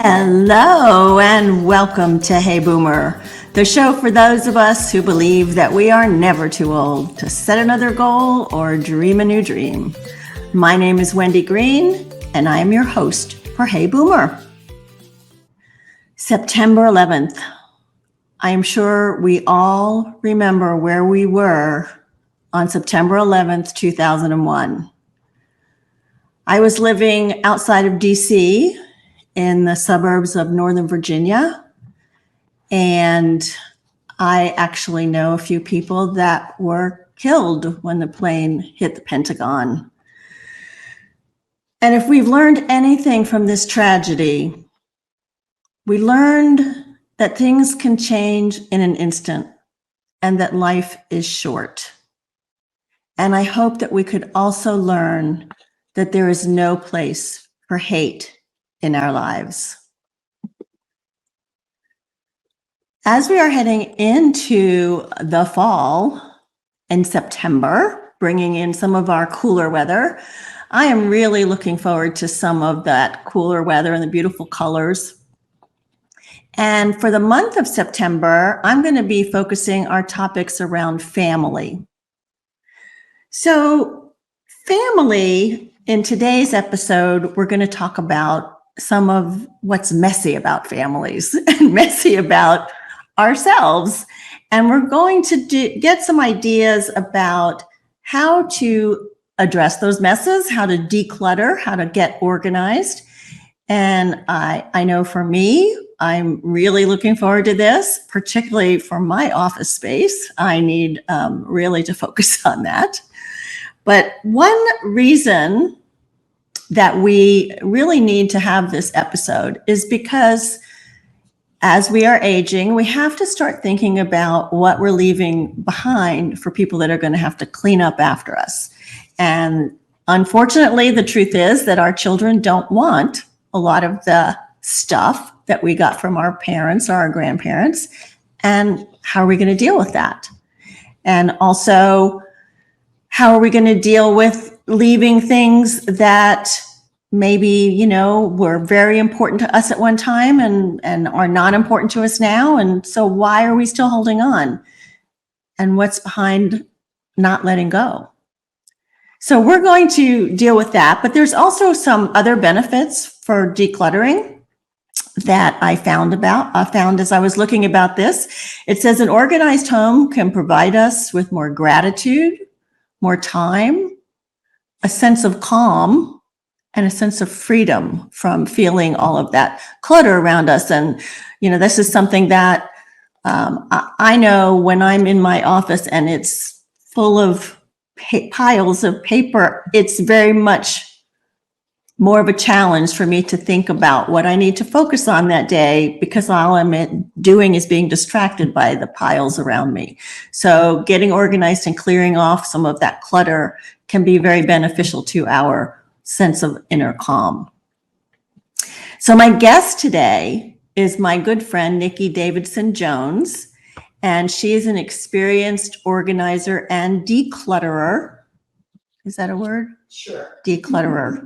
Hello and welcome to Hey Boomer, the show for those of us who believe that we are never too old to set another goal or dream a new dream. My name is Wendy Green and I am your host for Hey Boomer. September 11th. I am sure we all remember where we were on September 11th, 2001. I was living outside of DC in the suburbs of Northern Virginia. And I actually know a few people that were killed when the plane hit the Pentagon. And if we've learned anything from this tragedy, we learned that things can change in an instant and that life is short. And I hope that we could also learn that there is no place for hate in our lives. As we are heading into the fall in September, bringing in some of our cooler weather, I am really looking forward to some of that cooler weather and the beautiful colors. And for the month of September, I'm going to be focusing our topics around family. So family, in today's episode, we're going to talk about some of what's messy about families and messy about ourselves. And we're going to get some ideas about how to address those messes, how to declutter, how to get organized. And I know for me, I'm really looking forward to this, particularly for my office space. I need really to focus on that. But one reason that we really need to have this episode is because as we are aging, we have to start thinking about what we're leaving behind for people that are going to have to clean up after us. And unfortunately, the truth is that our children don't want a lot of the stuff that we got from our parents or our grandparents. And how are we going to deal with that? And also, how are we going to deal with leaving things that maybe, were very important to us at one time and are not important to us now? And so why are we still holding on? And what's behind not letting go? So we're going to deal with that, but there's also some other benefits for decluttering that I found as I was looking about this. It says an organized home can provide us with more gratitude, more time, a sense of calm, and a sense of freedom from feeling all of that clutter around us. And, this is something that I know when I'm in my office and it's full of piles of paper, it's very much more of a challenge for me to think about what I need to focus on that day because all I'm doing is being distracted by the piles around me. So getting organized and clearing off some of that clutter can be very beneficial to our sense of inner calm. So my guest today is my good friend, Nicki Davidson Jones, and she is an experienced organizer and declutterer. Is that a word? Sure. Declutterer.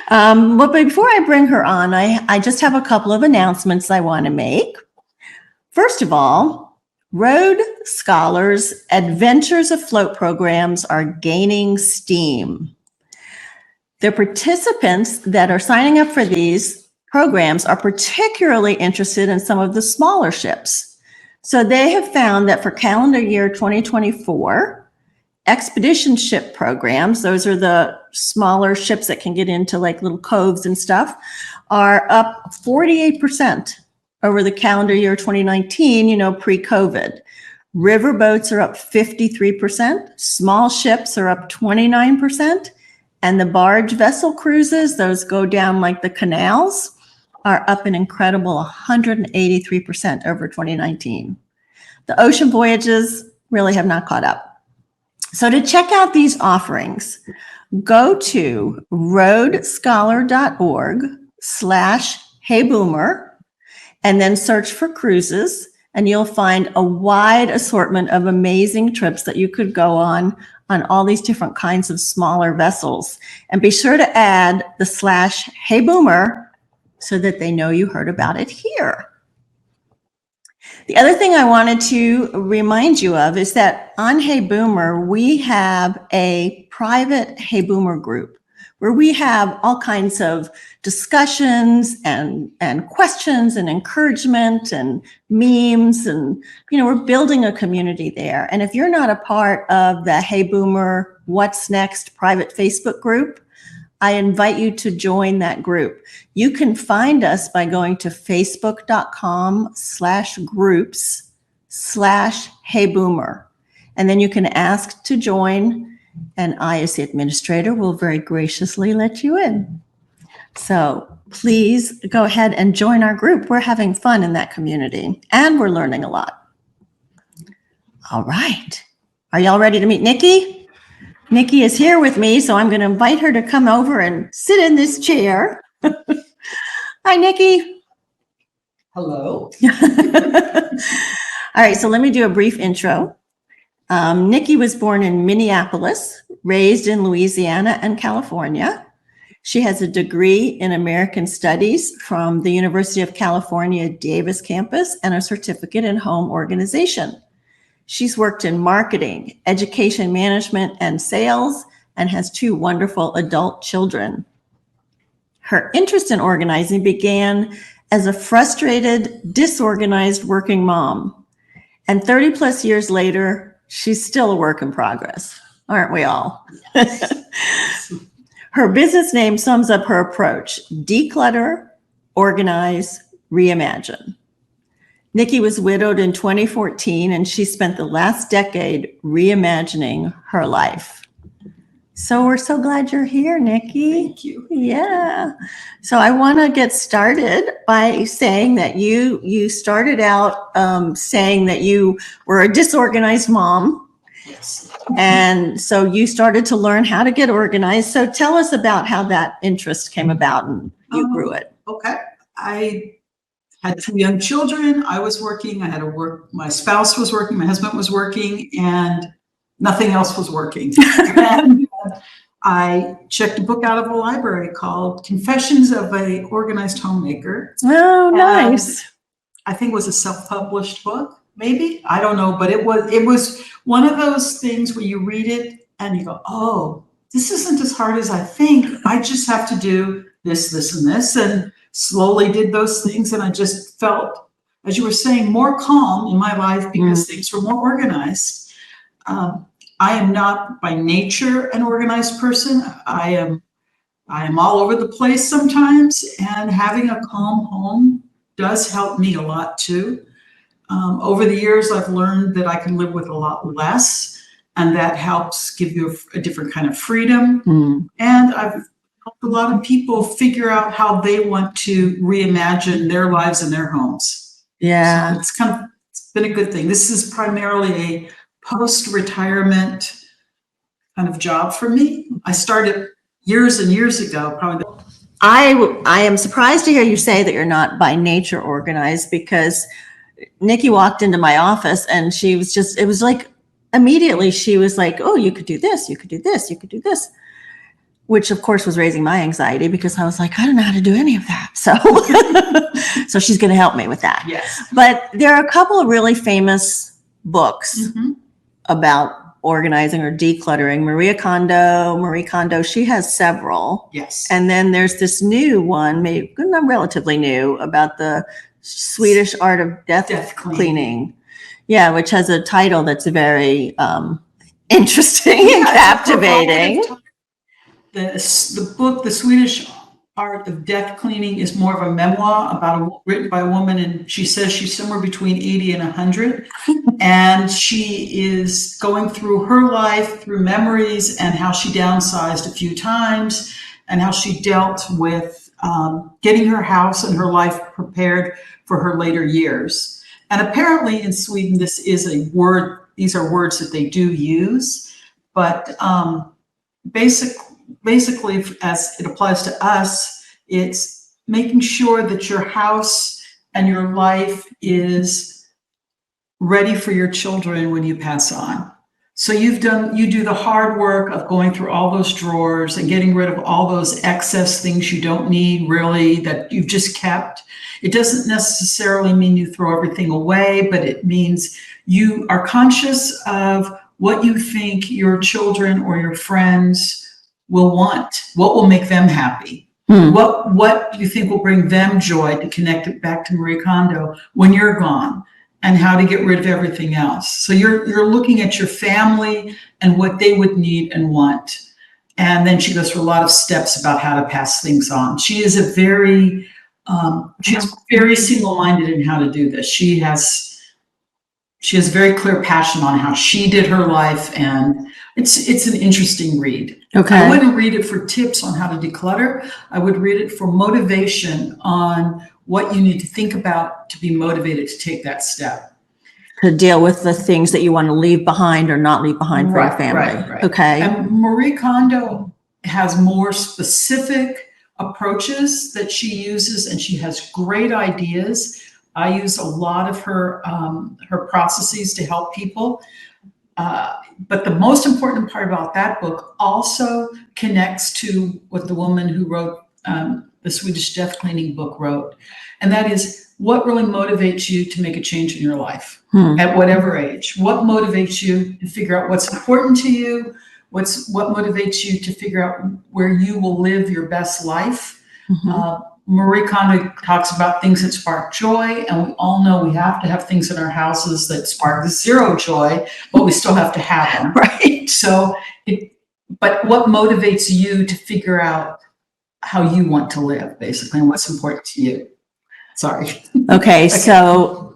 But before I bring her on, I just have a couple of announcements I want to make. First of all, Road Scholars Adventures Afloat programs are gaining steam. The participants that are signing up for these programs are particularly interested in some of the smaller ships. So they have found that for calendar year 2024, expedition ship programs, those are the smaller ships that can get into like little coves and stuff, are up 48% over the calendar year 2019, pre-COVID. River boats are up 53%, small ships are up 29%, and the barge vessel cruises, those go down like the canals, are up an incredible 183% over 2019. The ocean voyages really have not caught up. So to check out these offerings, go to roadscholar.org/heyboomer and then search for cruises, and you'll find a wide assortment of amazing trips that you could go on all these different kinds of smaller vessels. And be sure to add the /heyboomer so that they know you heard about it here. The other thing I wanted to remind you of is that on Hey Boomer, we have a private Hey Boomer group where we have all kinds of discussions and questions and encouragement and memes, and we're building a community there. And if you're not a part of the Hey Boomer What's Next private Facebook group, I invite you to join that group. You can find us by going to facebook.com/groups/HeyBoomer. And then you can ask to join, and I, as the administrator, will very graciously let you in. So please go ahead and join our group. We're having fun in that community, and we're learning a lot. All right. Are y'all ready to meet Nicki? Nicki is here with me, so I'm going to invite her to come over and sit in this chair. Hi, Nicki. Hello. All right, so let me do a brief intro. Nicki was born in Minneapolis, raised in Louisiana and California. She has a degree in American Studies from the University of California, Davis campus, and a certificate in home organization. She's worked in marketing, education management, and sales, and has 2 wonderful adult children. Her interest in organizing began as a frustrated, disorganized working mom. And 30 plus years later, she's still a work in progress, aren't we all? Her business name sums up her approach: declutter, organize, reimagine. Nicki was widowed in 2014, and she spent the last decade reimagining her life. So we're so glad you're here, Nicki. Thank you. Yeah. So I want to get started by saying that you started out saying that you were a disorganized mom. Yes. And so you started to learn how to get organized. So tell us about how that interest came about and you grew it. Okay. I had 2 young children. I was working. I had to work. My spouse was working. My husband was working, and nothing else was working. And I checked a book out of a library called Confessions of a Organized Homemaker. Oh, nice. I think it was a self-published book, maybe. I don't know, but it was one of those things where you read it and you go, oh, this isn't as hard as I think. I just have to do this, this, and this, and slowly did those things. And I just felt, as you were saying, more calm in my life because things were more organized. I am not by nature an organized person. I am all over the place sometimes, and having a calm home does help me a lot too. Over the years, I've learned that I can live with a lot less, and that helps give you a different kind of freedom. And I've helped a lot of people figure out how they want to reimagine their lives and their homes. Yeah. So it's been a good thing. This is primarily a post-retirement kind of job for me. I started years and years ago, probably. I am surprised to hear you say that you're not by nature organized, because Nicki walked into my office and she was it was like immediately she was like, oh, you could do this, you could do this, you could do this, which of course was raising my anxiety because I was like, I don't know how to do any of that. So, so she's going to help me with that. Yes. But there are a couple of really famous books about organizing or decluttering. Marie Kondo, she has several. Yes. And then there's this new one, maybe not relatively new, about the Swedish art of death cleaning. Yeah, which has a title that's very interesting and captivating. The book, The Swedish Art of Death Cleaning, is more of a memoir written by a woman, and she says she's somewhere between 80 and 100. And she is going through her life, through memories, and how she downsized a few times, and how she dealt with getting her house and her life prepared for her later years. And apparently in Sweden, this is a word, these are words that they do use, but basically, as it applies to us, it's making sure that your house and your life is ready for your children when you pass on. So you do the hard work of going through all those drawers and getting rid of all those excess things you don't need really, that you've just kept. It doesn't necessarily mean you throw everything away, but it means you are conscious of what you think your children or your friends will want, what will make them happy. What you think will bring them joy, to connect it back to Marie Kondo, when you're gone, and how to get rid of everything else. So you're looking at your family and what they would need and want. And then she goes through a lot of steps about how to pass things on. She is she's very single-minded in how to do this. She has very clear passion on how she did her life, and it's an interesting read. Okay. I wouldn't read it for tips on how to declutter. I would read it for motivation on what you need to think about to be motivated to take that step. To deal with the things that you want to leave behind or not leave behind for your family. Right. Okay. And Marie Kondo has more specific approaches that she uses, and she has great ideas. I use a lot of her processes to help people. But the most important part about that book also connects to what the woman who wrote the Swedish death cleaning book wrote. And that is, what really motivates you to make a change in your life at whatever age? What motivates you to figure out what's important to you? What motivates you to figure out where you will live your best life? Marie Kondo talks about things that spark joy, and we all know we have to have things in our houses that spark zero joy, but we still have to have them. Right. So, but what motivates you to figure out how you want to live, basically, and what's important to you? Sorry. Okay. So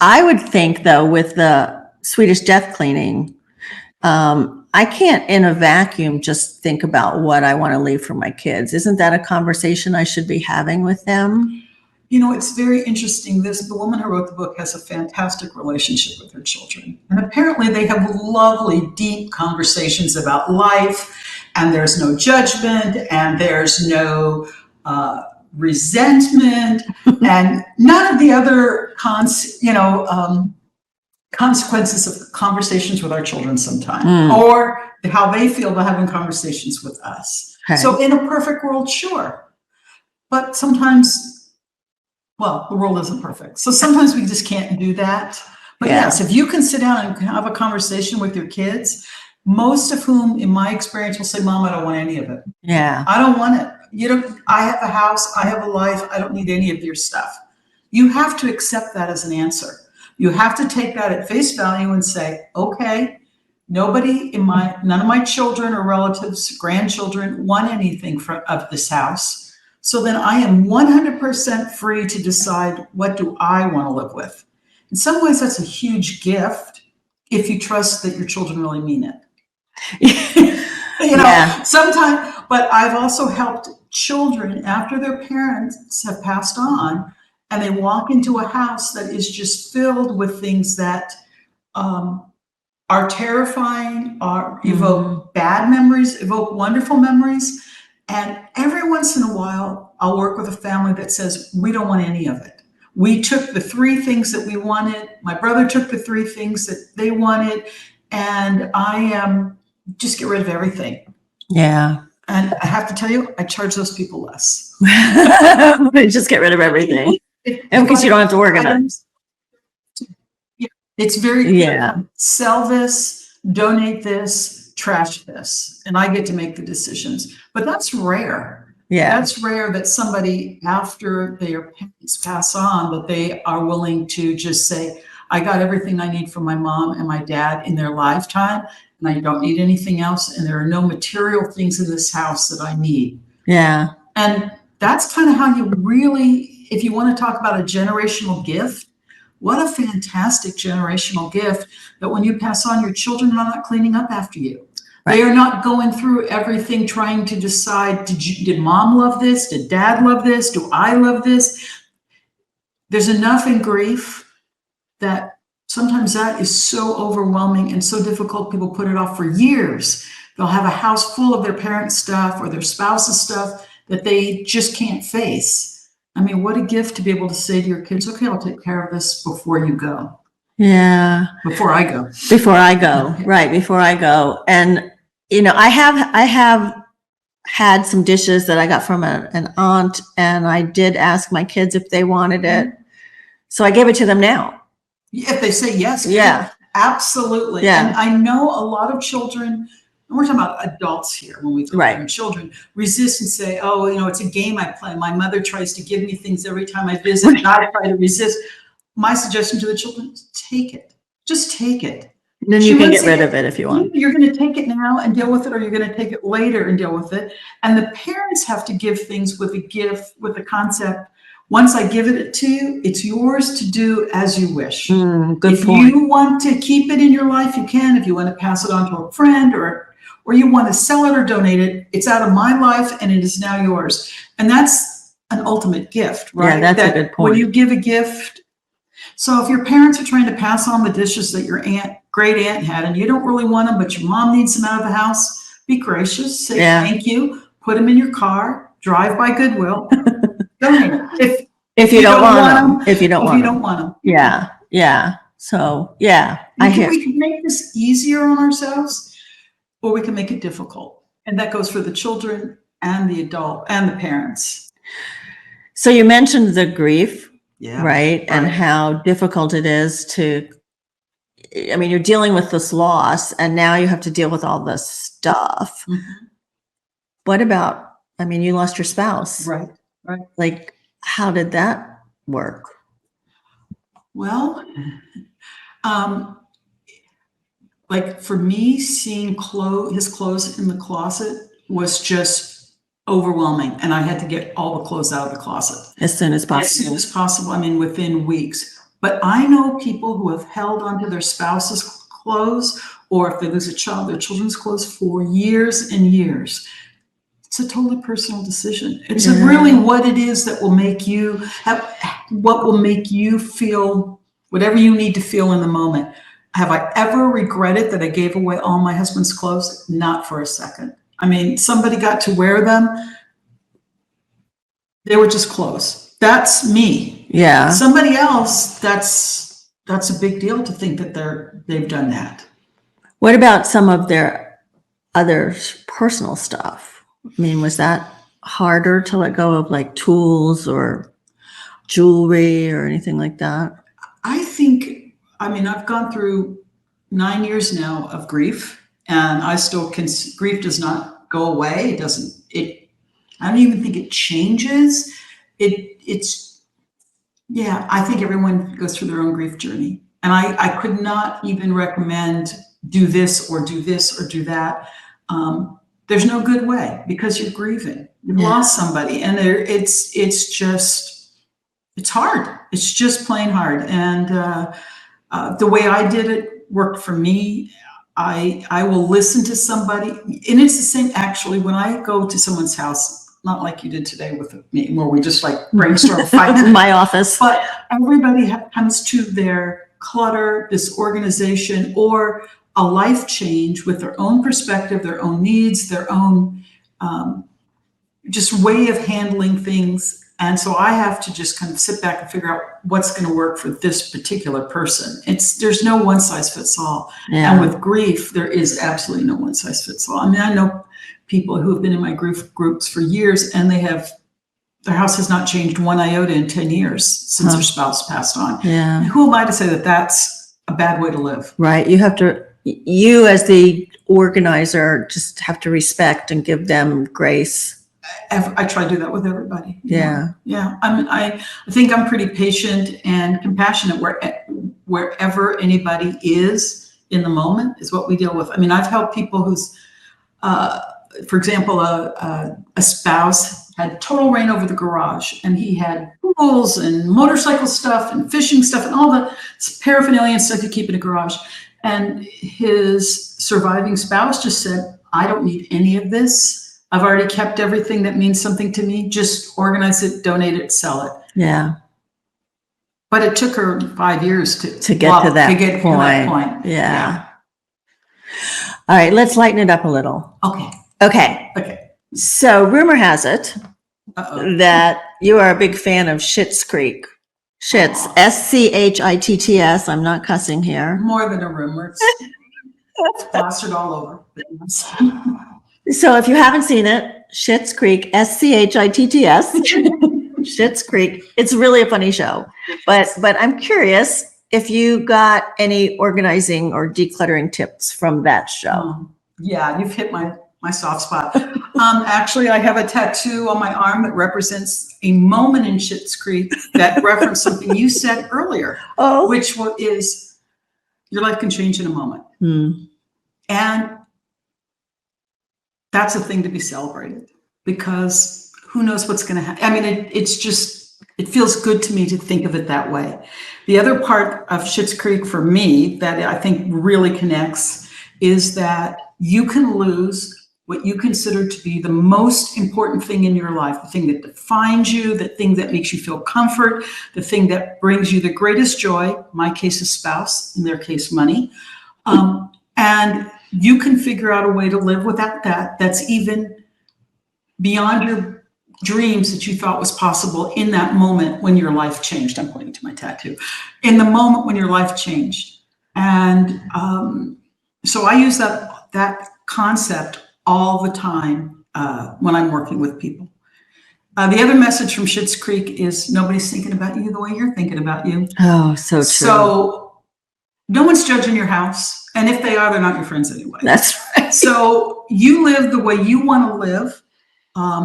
I would think, though, with the Swedish death cleaning, I can't in a vacuum just think about what I want to leave for my kids. Isn't that a conversation I should be having with them? You know, it's very interesting. The woman who wrote the book has a fantastic relationship with her children. And apparently they have lovely, deep conversations about life, and there's no judgment, and there's no resentment, and none of the other consequences of conversations with our children sometimes, or how they feel about having conversations with us. Okay. So in a perfect world, sure. But sometimes, well, the world isn't perfect. So sometimes we just can't do that. But yes, if you can sit down and have a conversation with your kids, most of whom, in my experience, will say, Mom, I don't want any of it. Yeah. I don't want it. I have a house, I have a life, I don't need any of your stuff. You have to accept that as an answer. You have to take that at face value and say, okay, none of my children or relatives, grandchildren want anything of this house. So then I am 100% free to decide, what do I want to live with? In some ways, that's a huge gift if you trust that your children really mean it. Sometimes, but I've also helped children after their parents have passed on, and they walk into a house that is just filled with things that are terrifying, evoke bad memories, evoke wonderful memories. And every once in a while, I'll work with a family that says, we don't want any of it. We took the 3 things that we wanted. My brother took the 3 things that they wanted. And I just get rid of everything. Yeah. And I have to tell you, I charge those people less. Just get rid of everything. Because you don't have to organize. It's very clear. Sell this, donate this, trash this, and I get to make the decisions. But that's rare. Yeah, that's rare that somebody, after their parents pass on, that they are willing to just say, I got everything I need from my mom and my dad in their lifetime, and I don't need anything else, and there are no material things in this house that I need. Yeah. And that's kind of how you really, if you want to talk about a generational gift, what a fantastic generational gift, that when you pass on, your children are not cleaning up after you. Right. They are not going through everything trying to decide, did mom love this? Did dad love this? Do I love this? There's enough in grief that sometimes that is so overwhelming and so difficult, people put it off for years. They'll have a house full of their parents' stuff or their spouse's stuff that they just can't face. I mean, what a gift to be able to say to your kids, okay, I'll take care of this before you go. Yeah. before I go. Before I go. Right. Before I go. And, I have had some dishes that I got from an aunt, and I did ask my kids if they wanted it. So I gave it to them now. If they say yes, Yeah. absolutely. Yeah. And I know a lot of children, and we're talking about adults here when we talk about children, resist and say, oh, it's a game I play. My mother tries to give me things every time I visit, and I try to resist. My suggestion to the children is take it. Just take it. Then you can get rid of it if you want. You're going to take it now and deal with it, or you're going to take it later and deal with it. And the parents have to give things with a gift, with the concept. Once I give it to you, it's yours to do as you wish. Good if point. you want to keep it in your life, you can. If you want to pass it on to a friend, or you want to sell it or donate it, it's out of my life and it is now yours. And that's an ultimate gift, right? Yeah, that's a good point. When you give a gift. So if your parents are trying to pass on the dishes that your great aunt had, and you don't really want them, but your mom needs them out of the house, be gracious, say thank you, put them in your car, drive by Goodwill. Donate. If you don't want them. If you don't want them. Yeah. Yeah. So, yeah. We can make this easier on ourselves, or we can make it difficult. And that goes for the children and the adult and the parents. So you mentioned the grief, right? Right. And how difficult it is you're dealing with this loss, and now you have to deal with all this stuff. Mm-hmm. What about, you lost your spouse. Right. Like, how did that work? Well, like for me, seeing his clothes in the closet was just overwhelming. And I had to get all the clothes out of the closet. As soon as possible. As soon as possible. Within weeks. But I know people who have held onto their spouse's clothes, or if they lose a child, their children's clothes for years and years. It's a totally personal decision. It's really what it is that will make you feel whatever you need to feel in the moment. Have I ever regretted that I gave away all my husband's clothes? Not for a second. Somebody got to wear them. They were just clothes. That's me. Yeah. Somebody else, that's a big deal to think that they've done that. What about some of their other personal stuff? Was that harder to let go of, like tools or jewelry or anything like that? I think, I've gone through 9 years now of grief, and I still grief does not go away. I don't even think it changes. I think everyone goes through their own grief journey. And I could not even recommend do this or do this or do that. There's no good way, because you're grieving. You've lost somebody, and it's hard. It's just plain hard. And the way I did it worked for me. I will listen to somebody, and it's the same actually when I go to someone's house, not like you did today with me, where we just like brainstorm 5 minutes. My office. But everybody comes to their clutter, disorganization, or a life change with their own perspective, their own needs, their own just way of handling things. And so I have to just kind of sit back and figure out what's going to work for this particular person. There's no one size fits all. Yeah. And with grief, there is absolutely no one size fits all. I know people who have been in my grief groups for years, and their house has not changed one iota in 10 years since their spouse passed on. Yeah. And who am I to say that that's a bad way to live? Right. You as the organizer just have to respect and give them grace. I try to do that with everybody. Yeah. Yeah. I think I'm pretty patient and compassionate wherever anybody is in the moment is what we deal with. I've helped people who's, for example, a spouse had total reign over the garage, and he had tools and motorcycle stuff and fishing stuff and all the paraphernalia and stuff you keep in a garage. And his surviving spouse just said, I don't need any of this. I've already kept everything that means something to me. Just organize it, donate it, sell it. Yeah. But it took her 5 years to get to that point. Yeah. All right, let's lighten it up a little. Okay. So rumor has it that you are a big fan of Schitt's Creek Shits, SCHITTS. I'm not cussing here. More than a rumor. It's plastered all over. So if you haven't seen it, Schitt's Creek, SCHITTS, Schitt's Creek. It's really a funny show. But I'm curious if you got any organizing or decluttering tips from that show. Yeah, you've hit my soft spot. Actually, I have a tattoo on my arm that represents a moment in Schitt's Creek that referenced something you said earlier, which is your life can change in a moment. And that's a thing to be celebrated, because who knows what's going to happen. I mean, it feels good to me to think of it that way. The other part of Schitt's Creek for me that I think really connects is that you can lose what you consider to be the most important thing in your life, the thing that defines you, the thing that makes you feel comfort, the thing that brings you the greatest joy, in my case, a spouse, in their case, money. And you can figure out a way to live without that, that's even beyond your dreams that you thought was possible in that moment when your life changed. I'm pointing to my tattoo. In the moment when your life changed. And so I use that concept all the time when I'm working with people. The other message from Schitt's Creek is nobody's thinking about you the way you're thinking about you. Oh, so true. So no one's judging your house. And if they are, they're not your friends anyway. That's right. So you live the way you want to live.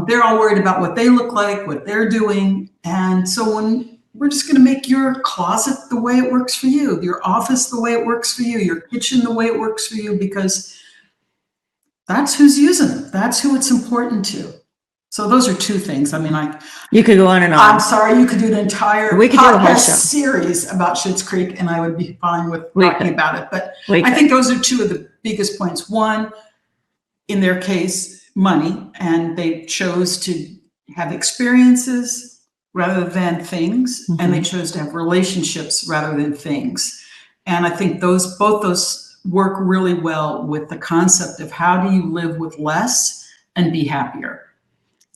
They're all worried about what they look like, what they're doing. And so when we're just going to make your closet the way it works for you, your office the way it works for you, your kitchen the way it works for you, because that's who's using it. That's who it's important to. So those are two things. I mean, you could go on and on. I'm sorry, you could do an entire podcast series about Schitt's Creek, and I would be fine with talking about it. But I think those are two of the biggest points. One, in their case, money, and they chose to have experiences rather than things, and they chose to have relationships rather than things. And I think both those work really well with the concept of how do you live with less and be happier.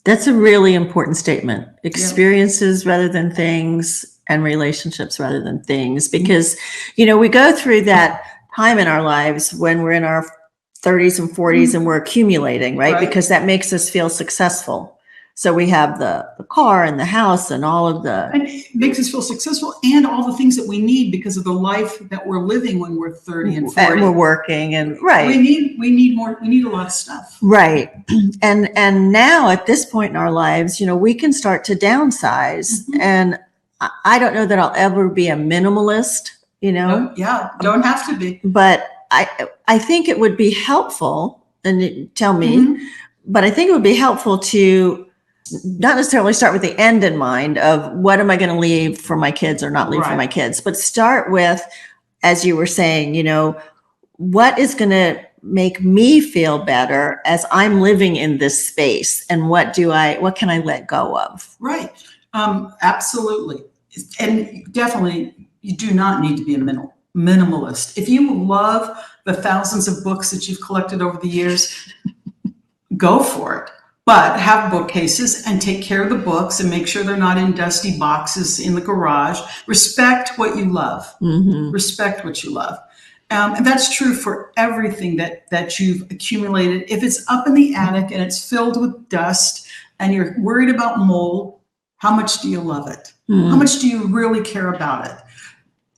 That's a really important statement. Experiences rather than things, and relationships rather than things, because, we go through that time in our lives when we're in our 30s and 40s and we're accumulating, right? Because that makes us feel successful. So we have the car and the house and all of the... And it makes us feel successful and all the things that we need because of the life that we're living when we're 30 and 40. And we're working and we need more, we need a lot of stuff. Right. And now at this point in our lives, we can start to downsize. And I don't know that I'll ever be a minimalist, No, don't have to be. But I think it would be helpful, and tell me, but I think it would be helpful to not necessarily start with the end in mind of what am I going to leave for my kids or not leave for my kids, but start with, as you were saying, what is going to make me feel better as I'm living in this space, and what can I let go of? Right. Absolutely. And definitely you do not need to be a minimalist. If you love the thousands of books that you've collected over the years, go for it. But have bookcases and take care of the books and make sure they're not in dusty boxes in the garage. Respect what you love. Respect what you love. And that's true for everything that you've accumulated. If it's up in the attic and it's filled with dust and you're worried about mold, how much do you love it? How much do you really care about it?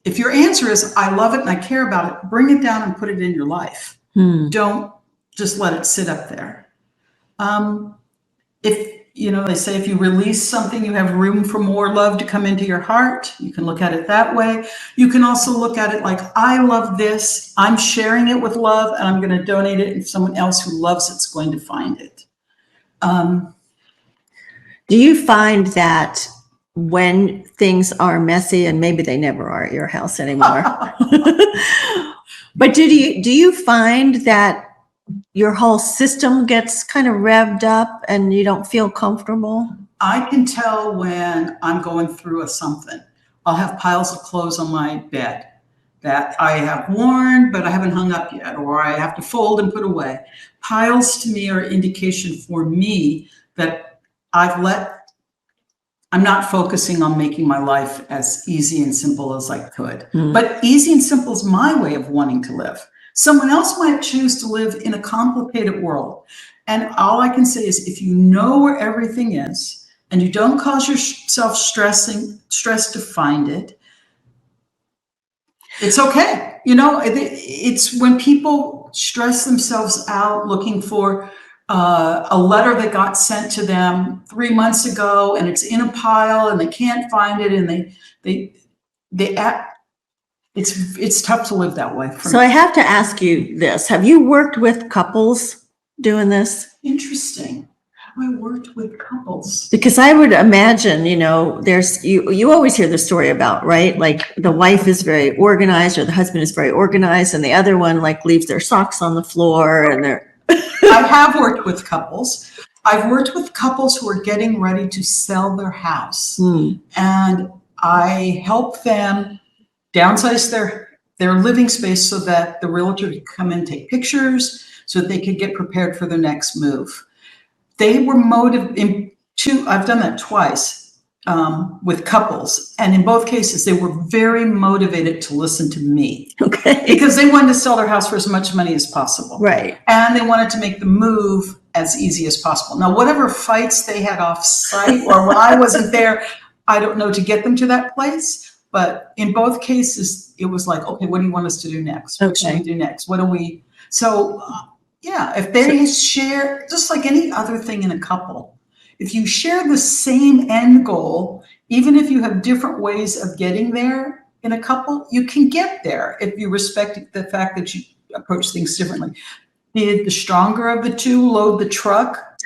If your answer is, I love it and I care about it, bring it down and put it in your life. Don't just let it sit up there. If, they say if you release something, you have room for more love to come into your heart. You can look at it that way. You can also look at it like, I love this. I'm sharing it with love, and I'm going to donate it, and someone else who loves it's going to find it. Do you find that when things are messy, and maybe they never are at your house anymore, but do you find that your whole system gets kind of revved up and you don't feel comfortable? I can tell when I'm going through something. I'll have piles of clothes on my bed that I have worn, but I haven't hung up yet, or I have to fold and put away. Piles to me are indication for me that I've let I'm not focusing on making my life as easy and simple as I could. Mm. But easy and simple is my way of wanting to live. Someone else might choose to live in a complicated world. And all I can say is if you know where everything is and you don't cause yourself stress to find it, it's okay. You know, it's when people stress themselves out looking for a letter that got sent to them 3 months ago and it's in a pile and they can't find it and it's tough to live that way. So I have to ask you this. Have you worked with couples doing this? Interesting. Have I worked with couples? Because I would imagine, you know, there's, you always hear the story about, right? Like the wife is very organized or the husband is very organized and the other one like leaves their socks on the floor and they're. I have worked with couples. I've worked with couples who are getting ready to sell their house. And I help them downsize their living space so that the realtor could come in and take pictures so that they could get prepared for their next move. They were motivated I've done that twice with couples. And in both cases, they were very motivated to listen to me. Okay. Because they wanted to sell their house for as much money as possible. Right. And they wanted to make the move as easy as possible. Now, whatever fights they had off site or when I wasn't there, I don't know to get them to that place. But in both cases, it was like, okay, what do you want us to do next? What should we do next? What do we, so yeah, if they share, just like any other thing in a couple, if you share the same end goal, even if you have different ways of getting there in a couple, you can get there if you respect the fact that you approach things differently. Did the stronger of the two load the truck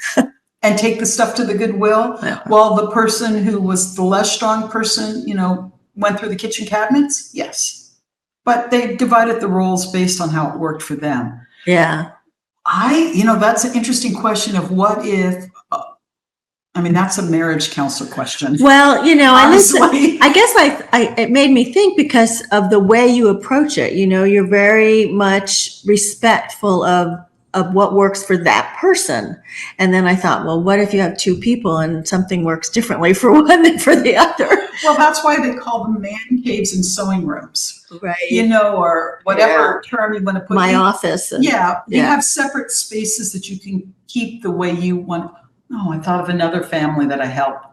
and take the stuff to the Goodwill while the person who was the less strong person, you know, went through the kitchen cabinets? Yes. But they divided the roles based on how it worked for them. Yeah. You know, that's an interesting question of what if, I mean, that's a marriage counselor question. Well, you know, I guess it made me think because of the way you approach it. You know, you're very much respectful of what works for that person. And then I thought, well, what if you have two people and something works differently for one than for the other? Well, that's why they call them man caves and sewing rooms. Right. You know, or whatever term you want to put. My office. You have separate spaces that you can keep the way you want. Oh, I thought of another family that I helped.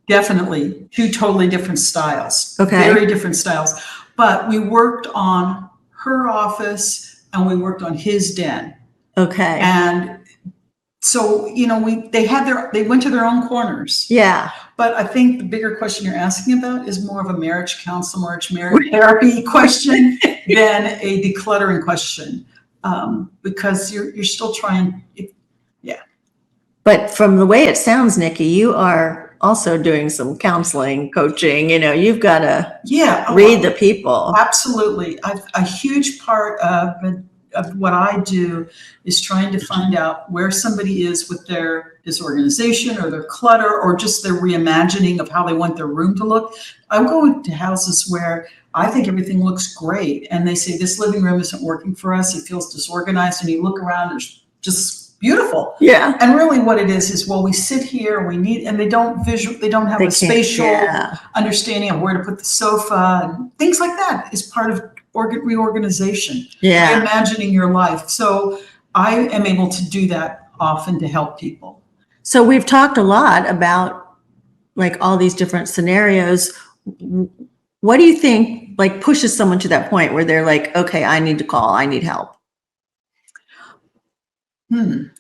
Definitely two totally different styles. Okay. Very different styles. But we worked on her office and we worked on his den. Okay. And so, you know, they went to their own corners. Yeah. But I think the bigger question you're asking about is more of a marriage counsel, marriage therapy question than a decluttering question. Because you're still trying. But from the way it sounds, Nicki, you are also doing some counseling, coaching. You know, you've got to read the people. Absolutely. A huge part of what I do is trying to find out where somebody is with their disorganization or their clutter or just their reimagining of how they want their room to look. I'm going to houses where I think everything looks great. And they say, this living room isn't working for us. It feels disorganized. And you look around, there's just beautiful. Yeah. And really what it is, well, we sit here, and they don't have a spatial understanding of where to put the sofa and things like that is part of reorganization. Yeah. Reimagining your life. So I am able to do that often to help people. So we've talked a lot about like all these different scenarios. What do you think like pushes someone to that point where they're like, okay, I need to call, I need help?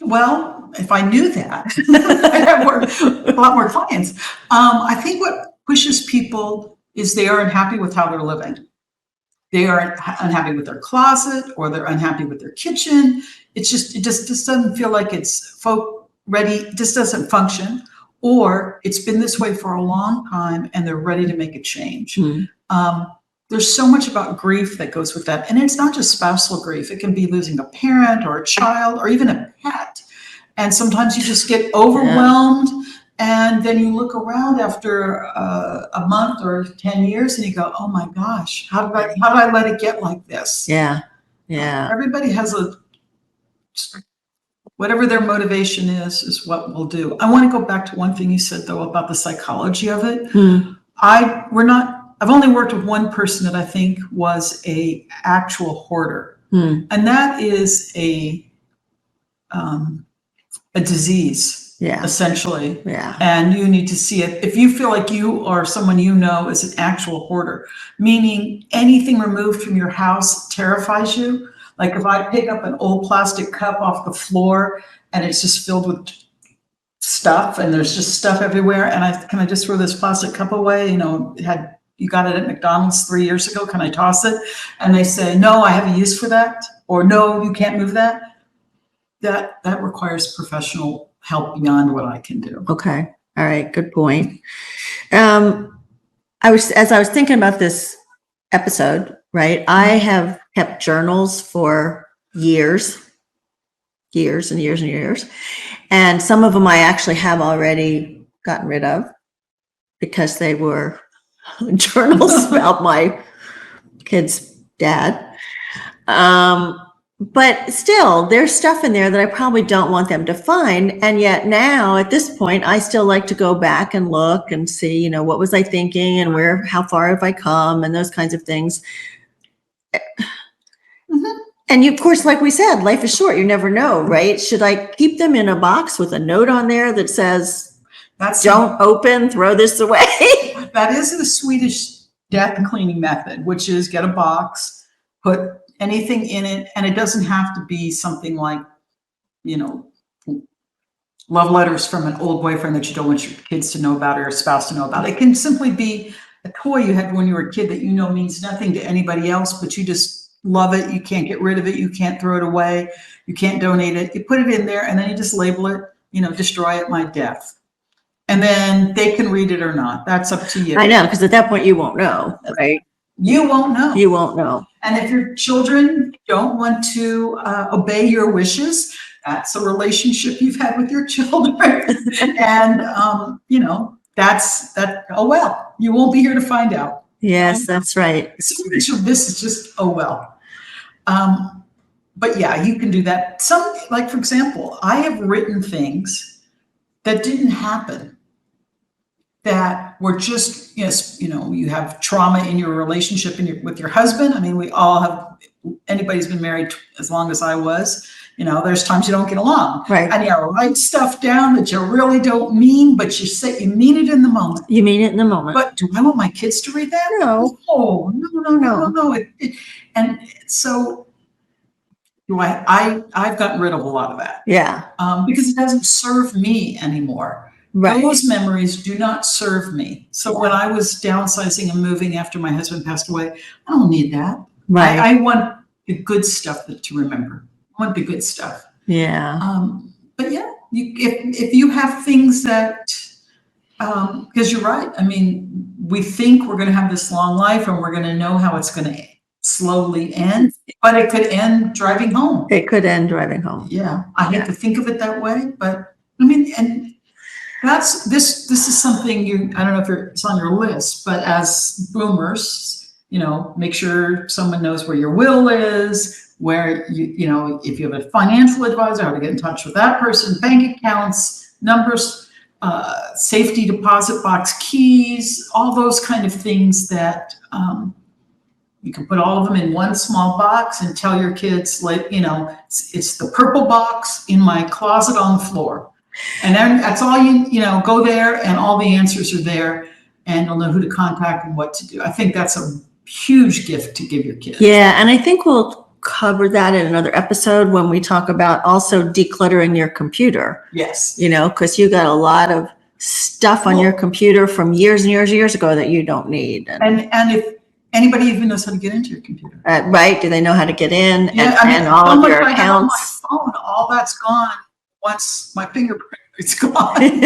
Well, if I knew that, I'd have a lot more clients. I think what pushes people is they are unhappy with how they're living. They are unhappy with their closet or they're unhappy with their kitchen. It just doesn't feel like it's ready, just doesn't function, or it's been this way for a long time and they're ready to make a change. There's so much about grief that goes with that. And it's not just spousal grief. It can be losing a parent or a child or even a pet. And sometimes you just get overwhelmed and then you look around after a month or 10 years and you go, oh my gosh, how did I let it get like this? Yeah. Yeah. Everybody has whatever their motivation is what we'll do. I want to go back to one thing you said though about the psychology of it. I've only worked with one person that I think was a actual hoarder. And that is a disease, essentially. Yeah. And you need to see it. If you feel like you or someone you know is an actual hoarder, meaning anything removed from your house terrifies you. Like if I pick up an old plastic cup off the floor and it's just filled with stuff and there's just stuff everywhere, and can I just throw this plastic cup away? You got it at McDonald's 3 years ago. Can I toss it? And they say, no, I have a use for that. Or no, you can't move that. That requires professional help beyond what I can do. Okay. All right. Good point. As I was thinking about this episode, right? I have kept journals for years and years and years. And some of them I actually have already gotten rid of because they were journals about my kid's dad. But still, there's stuff in there that I probably don't want them to find. And yet now at this point, I still like to go back and look and see, what was I thinking and how far have I come and those kinds of things. And of course, like we said, life is short. You never know, right? Should I keep them in a box with a note on there that says, don't open, throw this away? That is the Swedish death cleaning method, which is get a box, put anything in it, and it doesn't have to be something like, love letters from an old boyfriend that you don't want your kids to know about or your spouse to know about. It can simply be a toy you had when you were a kid that means nothing to anybody else, but you just love it. You can't get rid of it. You can't throw it away. You can't donate it. You put it in there and then you just label it, destroy at my death. And then they can read it or not. That's up to you. I know, because at that point you won't know, right? You won't know. You won't know. And if your children don't want to obey your wishes, that's a relationship you've had with your children. And, that's that. Oh, well, you won't be here to find out. Yes, that's right. So this is just, oh, well. But yeah, you can do that. Like, for example, I have written things that didn't happen, that were just, you have trauma in your relationship with your husband. I mean, we all have, anybody's been married as long as I was, there's times you don't get along. Right. And you write stuff down that you really don't mean, but you say you mean it in the moment. You mean it in the moment. But do I want my kids to read that? No. Oh, no. And so I've gotten rid of a lot of that. Yeah. Because it doesn't serve me anymore. Right. Those memories do not serve me. So when I was downsizing and moving after my husband passed away, I don't need that. Right. I want the good stuff to remember. I want the good stuff. Yeah. But yeah, if you have things that, because you're right. I mean, we think we're going to have this long life and we're going to know how it's going to slowly end, but it could end driving home. It could end driving home. Yeah. I hate to think of it that way, but I mean, and this is something I don't know if it's on your list, but as boomers, make sure someone knows where your will is, where if you have a financial advisor, how to get in touch with that person, bank accounts, numbers, safety deposit box keys, all those kind of things that you can put all of them in one small box and tell your kids, it's the purple box in my closet on the floor. And then that's all go there and all the answers are there and you'll know who to contact and what to do. I think that's a huge gift to give your kids. Yeah. And I think we'll cover that in another episode when we talk about also decluttering your computer. Yes. Because you got a lot of stuff on your computer from years and years and years ago that you don't need. And if anybody even knows how to get into your computer. Right. Do they know how to get in and all of your accounts? On my phone, all that's gone once my fingerprint is gone.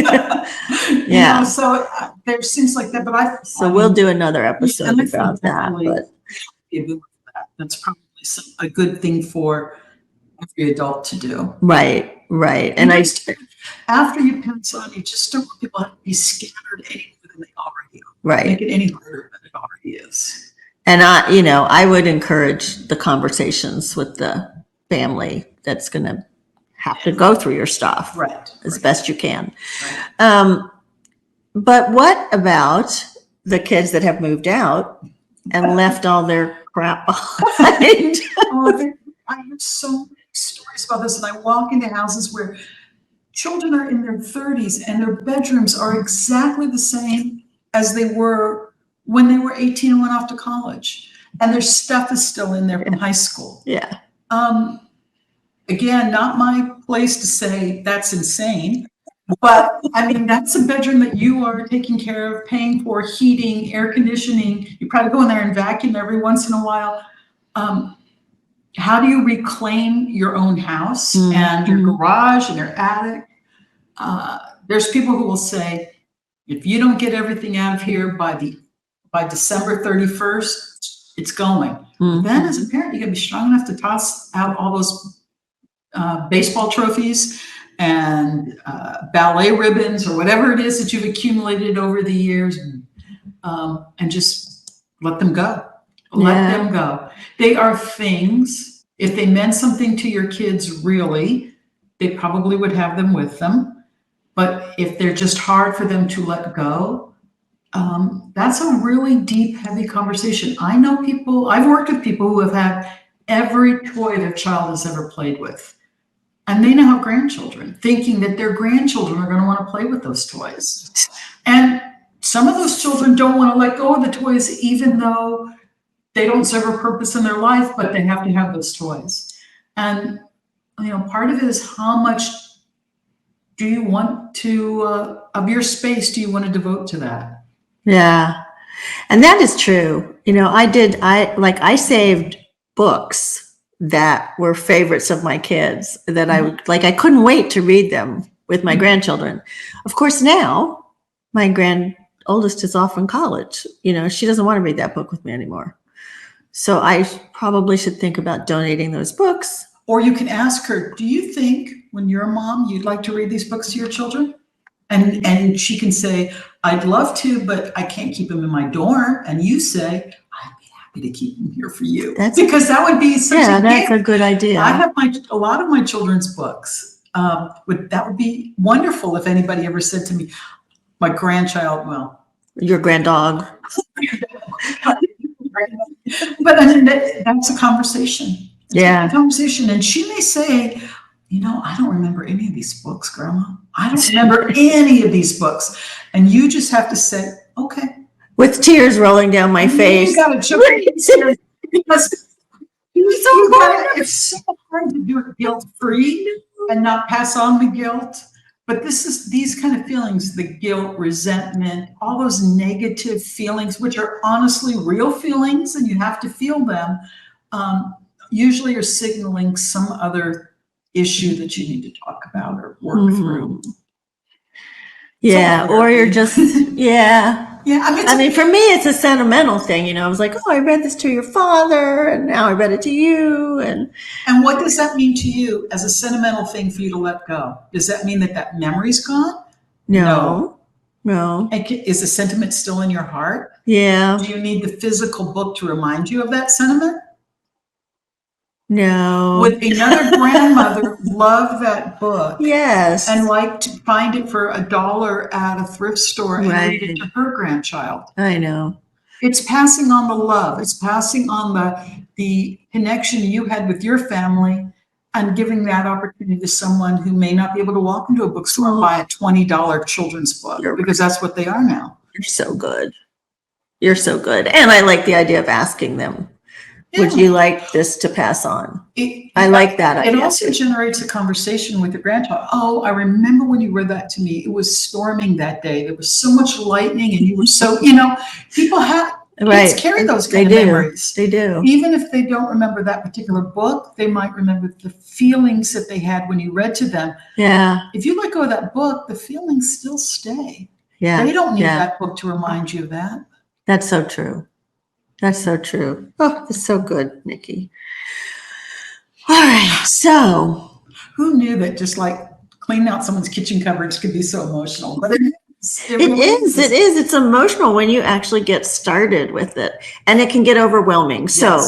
Yeah. So there seems like that, but we'll do another episode about that. But that's probably a good thing for every adult to do. Right. And after you pass on, you just don't want people to be scattered any more than they already are. Right. Make it any harder than it already is. And I would encourage the conversations with the family that's going to have to go through your stuff as best you can. Right. But what about the kids that have moved out and left all their crap behind? I have so many stories about this, and I walk into houses where children are in their 30s and their bedrooms are exactly the same as they were when they were 18 and went off to college, and their stuff is still in there from high school. Yeah. Again, not my place to say that's insane, but I mean, that's a bedroom that you are taking care of, paying for, heating, air conditioning. You probably go in there and vacuum every once in a while. How do you reclaim your own house and your garage and your attic? There's people who will say, if you don't get everything out of here by December 31st, it's going. But then as a parent, you gotta be strong enough to toss out all those baseball trophies and ballet ribbons or whatever it is that you've accumulated over the years, and just let them go. Let them go. They are things. If they meant something to your kids, really, they probably would have them with them. But if they're just hard for them to let go, that's a really deep, heavy conversation. I know people, I've worked with people who have had every toy their child has ever played with. And they now have grandchildren, thinking that their grandchildren are going to want to play with those toys. And some of those children don't want to let go of the toys, even though they don't serve a purpose in their life, but they have to have those toys. And, part of it is how much do you want to, of your space, do you want to devote to that? Yeah. And that is true. I saved books that were favorites of my kids that I couldn't wait to read them with my grandchildren. Of course, now my oldest is off in college. She doesn't want to read that book with me anymore. So I probably should think about donating those books. Or you can ask her, do you think when you're a mom, you'd like to read these books to your children? And she can say, I'd love to, but I can't keep them in my dorm. And you say, I'd be happy to keep them here for you. Because that would be such that's a good idea. I have a lot of my children's books. That would be wonderful if anybody ever said to me, my grandchild, your granddog. But I mean, that's a conversation. It's a conversation. And she may say, I don't remember any of these books, Grandma. I don't remember any of these books. And you just have to say, okay. With tears rolling down my face. You got to jump in because it's so hard to do it guilt-free and not pass on the guilt. But these kind of feelings, the guilt, resentment, all those negative feelings, which are honestly real feelings, and you have to feel them, usually are signaling some other issue that you need to talk about or work through. Yeah, or you're just, Yeah, I mean, for me, it's a sentimental thing. I was like, I read this to your father, and now I read it to you. And what does that mean to you as a sentimental thing for you to let go? Does that mean that memory's gone? No. And is the sentiment still in your heart? Yeah. Do you need the physical book to remind you of that sentiment? No. Would another grandmother love that book? Yes. And like to find it for $1 at a thrift store and read it to her grandchild? I know. It's passing on the love. It's passing on the connection you had with your family and giving that opportunity to someone who may not be able to walk into a bookstore and buy a $20 children's book, because that's what they are now. You're so good. And I like the idea of asking them. Would you like this to pass on? I like that idea. It also generates a conversation with your grandchild. Oh, I remember when you read that to me. It was storming that day. There was so much lightning, and you were so, people kids carry those kind of memories. They do. Even if they don't remember that particular book, they might remember the feelings that they had when you read to them. Yeah. If you let go of that book, the feelings still stay. Yeah. They don't need that book to remind you of that. That's so true. Oh, that's so good, Nicki. All right. So who knew that just like cleaning out someone's kitchen cupboards could be so emotional? But it is. It's emotional when you actually get started with it, and it can get overwhelming. So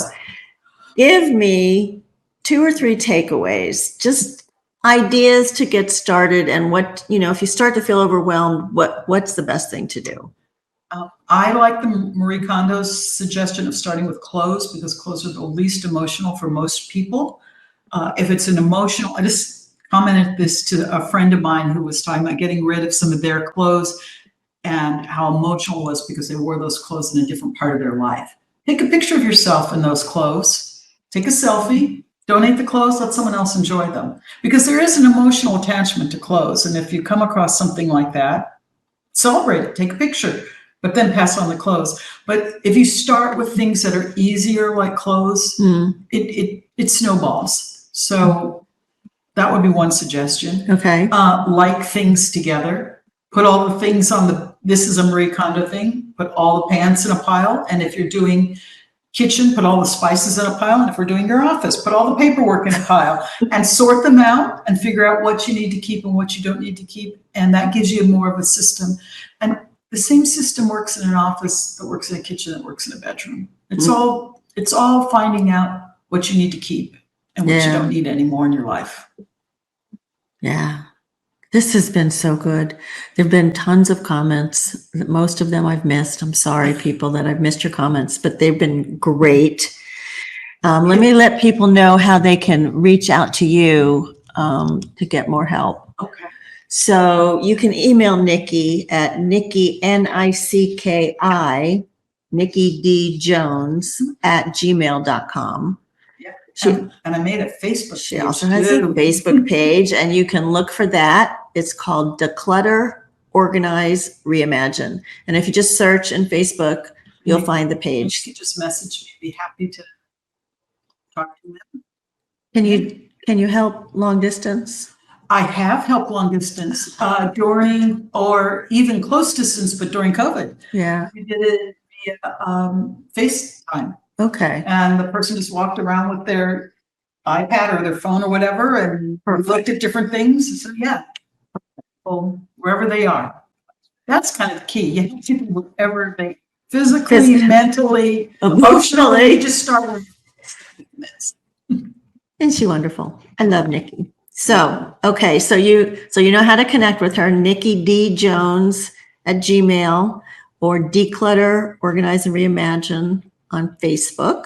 give me 2 or 3 takeaways. Just ideas to get started, and what, if you start to feel overwhelmed, what's the best thing to do? I like the Marie Kondo's suggestion of starting with clothes, because clothes are the least emotional for most people. If it's an emotional, I just commented this to a friend of mine who was talking about getting rid of some of their clothes and how emotional it was because they wore those clothes in a different part of their life. Take a picture of yourself in those clothes, take a selfie, donate the clothes, let someone else enjoy them. Because there is an emotional attachment to clothes. And if you come across something like that, celebrate it, take a picture, but then pass on the clothes. But if you start with things that are easier, like clothes, it snowballs. So that would be one suggestion. Okay. Like things together. Put all the things on this is a Marie Kondo thing, put all the pants in a pile. And if you're doing kitchen, put all the spices in a pile. And if we're doing your office, put all the paperwork in a pile and sort them out and figure out what you need to keep and what you don't need to keep. And that gives you more of a system. And the same system works in an office, that works in a kitchen, that works in a bedroom. It's all finding out what you need to keep and what you don't need anymore in your life. Yeah. This has been so good. There've been tons of comments. Most of them I've missed. I'm sorry, people, that I've missed your comments, but they've been great. Let me let people know how they can reach out to you to get more help. Okay. So you can email Nicki at Nicki, Nicki, Nicki D. Jones @gmail.com. And I made a Facebook page. She also has a Facebook page, and you can look for that. It's called Declutter, Organize, Reimagine. And if you just search in Facebook, you'll find the page. You just message me. I'd be happy to talk to them. Can you help long distance? I have helped long distance during, or even close distance, but during COVID. Yeah. We did it via FaceTime. Okay. And the person just walked around with their iPad or their phone or whatever and looked at different things. So well, wherever they are. That's kind of key. You have people wherever they physically, mentally, emotionally, just start with this. Isn't she wonderful? I love Nicki. So, okay. So you know how to connect with her, Nicki D. Jones @gmail, or Declutter, Organize and Reimagine on Facebook.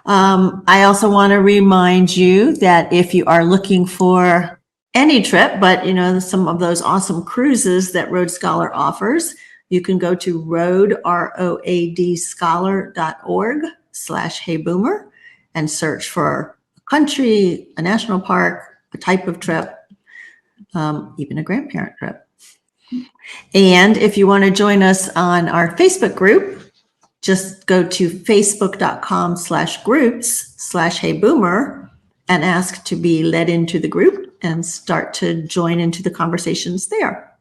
I also want to remind you that if you are looking for any trip, but some of those awesome cruises that Road Scholar offers, you can go to roadscholar.org/heyboomer and search for a country, a national park, a type of trip, even a grandparent trip. And if you want to join us on our Facebook group, just go to facebook.com/groups/heyboomer and ask to be led into the group and start to join into the conversations there.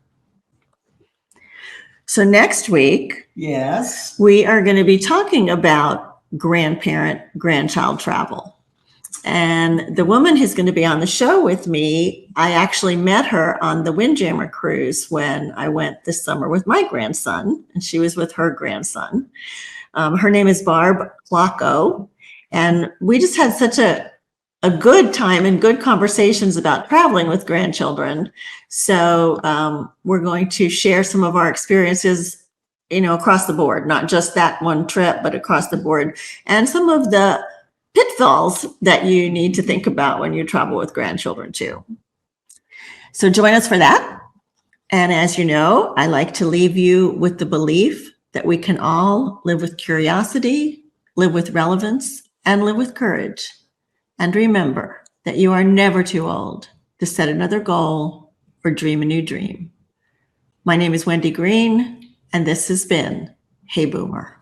So next week, yes, we are going to be talking about grandparent-grandchild travel. And the woman who's going to be on the show with me, I actually met her on the Windjammer cruise when I went this summer with my grandson, and she was with her grandson. Her name is Barb Flacco, and we just had such a good time and good conversations about traveling with grandchildren. So we're going to share some of our experiences, across the board, not just that one trip, but across the board, and some of the pitfalls that you need to think about when you travel with grandchildren too. So join us for that. And as you know, I like to leave you with the belief that we can all live with curiosity, live with relevance, and live with courage. And remember that you are never too old to set another goal or dream a new dream. My name is Wendy Green, and this has been Hey Boomer.